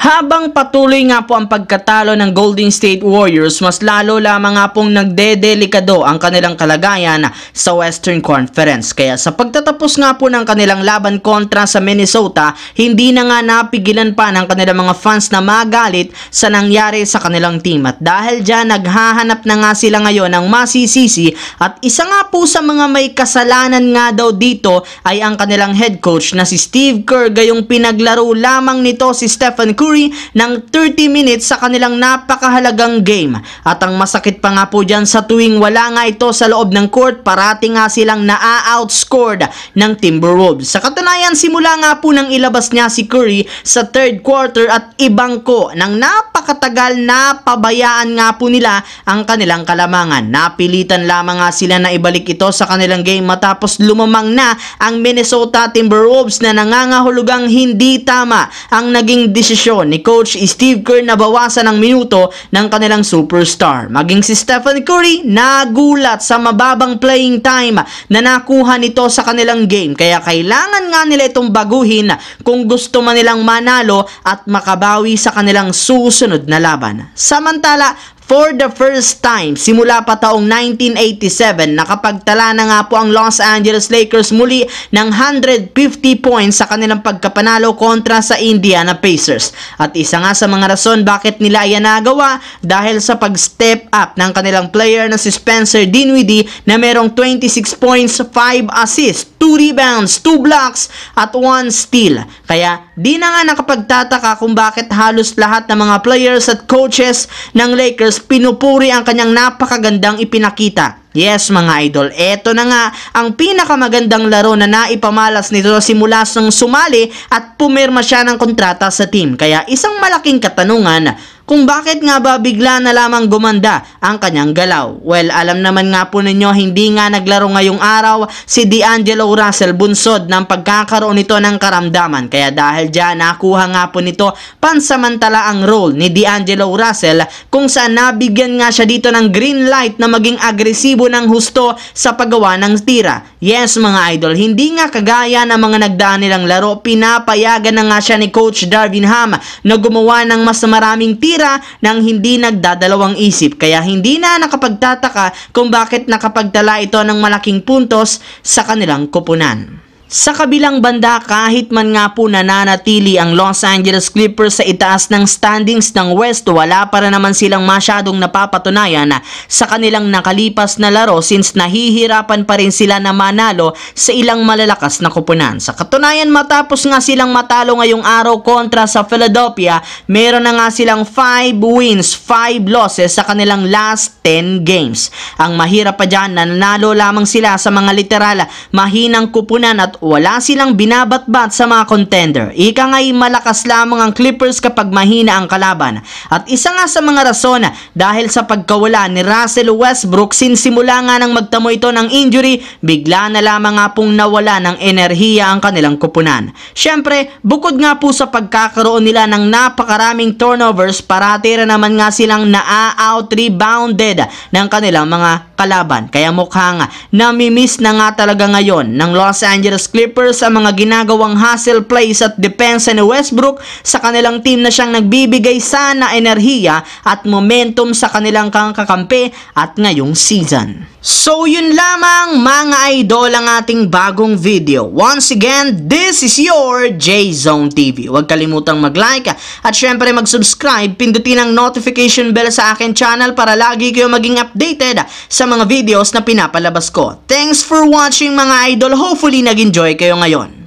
Habang patuloy nga po ang pagkatalo ng Golden State Warriors, mas lalo lamang nga pong nagdedelikado ang kanilang kalagayan sa Western Conference. Kaya sa pagtatapos nga po ng kanilang laban kontra sa Minnesota, hindi na nga napigilan pa ng kanilang mga fans na magalit sa nangyari sa kanilang team. At dahil dyan, naghahanap na nga sila ngayon ng masisisi, at isa nga po sa mga may kasalanan nga daw dito ay ang kanilang head coach na si Steve Kerr, gayong pinaglaro lamang nito si Stephen Curry ng 30 minutes sa kanilang napakahalagang game. At ang masakit pa nga po dyan, sa tuwing wala nga ito sa loob ng court, parati nga silang na-outscored ng Timberwolves. Sa katunayan, simula nga po nang ilabas niya si Curry sa third quarter at ibangko ng napakatagal, na pabayaan nga po nila ang kanilang kalamangan. Napilitan lamang nga sila na ibalik ito sa kanilang game matapos lumamang na ang Minnesota Timberwolves na nangangahulugang hindi tama ang naging desisyon ni Coach Steve Kerr na bawasan ng minuto ng kanilang superstar. Maging si Stephen Curry nagulat sa mababang playing time na nakuha nito sa kanilang game, kaya kailangan nga nila itong baguhin kung gusto man nilang manalo at makabawi sa kanilang susunod na laban. Samantala, for the first time simula pa taong 1987, nakapagtala na nga po ang Los Angeles Lakers muli ng 150 points sa kanilang pagkapanalo kontra sa Indiana Pacers. At isa nga sa mga rason bakit nila yan nagawa, dahil sa pag-step up ng kanilang player na si Spencer Dinwiddie na merong 26 points, 5 assists, 2 rebounds, 2 blocks at 1 steal. Kaya di na nga nakapagtataka kung bakit halos lahat ng mga players at coaches ng Lakers pinupuri ang kanyang napakagandang ipinakita. Yes mga idol, eto na nga ang pinakamagandang laro na naipamalas nito simula nang sumali at pumirma siya ng kontrata sa team. Kaya isang malaking katanungan, kung bakit nga ba bigla na lamang gumanda ang kanyang galaw? Well, alam naman nga po ninyo, hindi nga naglaro ngayong araw si D'Angelo Russell, bunsod ng pagkakaroon nito ng karamdaman. Kaya dahil dyan, nakuha nga po nito pansamantala ang role ni D'Angelo Russell, kung saan nabigyan nga siya dito ng green light na maging agresibo ng husto sa paggawa ng tira. Yes mga idol, hindi nga kagaya ng mga nagdaan nilang laro, pinapayagan na nga siya ni Coach Darvin Ham na gumawa ng mas maraming tira nang hindi nagdadalawang isip. Kaya hindi na nakapagtataka kung bakit nakapagtala ito ng malaking puntos sa kanilang koponan. Sa kabilang banda, kahit man nga po nananatili ang Los Angeles Clippers sa itaas ng standings ng West, wala para naman silang masyadong napapatunayan sa kanilang nakalipas na laro, since nahihirapan pa rin sila na manalo sa ilang malalakas na koponan. Sa katunayan, matapos nga silang matalo ngayong araw kontra sa Philadelphia, meron na nga silang 5 wins, 5 losses sa kanilang last 10 games. Ang mahirap pa dyan, nanalo lamang sila sa mga literal mahinang koponan at wala silang binabatbat sa mga contender. Ika nga'y malakas lamang ang Clippers kapag mahina ang kalaban. At isa nga sa mga rason dahil sa pagkawala ni Russell Westbrook, sinsimula nga nang magtamo ito ng injury, bigla na lamang nga pong nawala ng enerhiya ang kanilang koponan. Siyempre, bukod nga po sa pagkakaroon nila ng napakaraming turnovers, parati rin naman nga silang na-out-rebounded ng kanilang mga kalaban. Kaya mukhang namimiss na nga talaga ngayon ng Los Angeles Clippers ang mga ginagawang hustle plays at depensa ni Westbrook sa kanilang team na siyang nagbibigay sana enerhiya at momentum sa kanilang kakampi at ngayong season. So yun lamang mga idol ang ating bagong video. Once again, this is your J-Zone TV. Huwag kalimutang mag-like at syempre mag-subscribe, pindutin ang notification bell sa akin channel para lagi kayo maging updated sa mga videos na pinapalabas ko. Thanks for watching mga idol. Hopefully nag-enjoy kayo ngayon.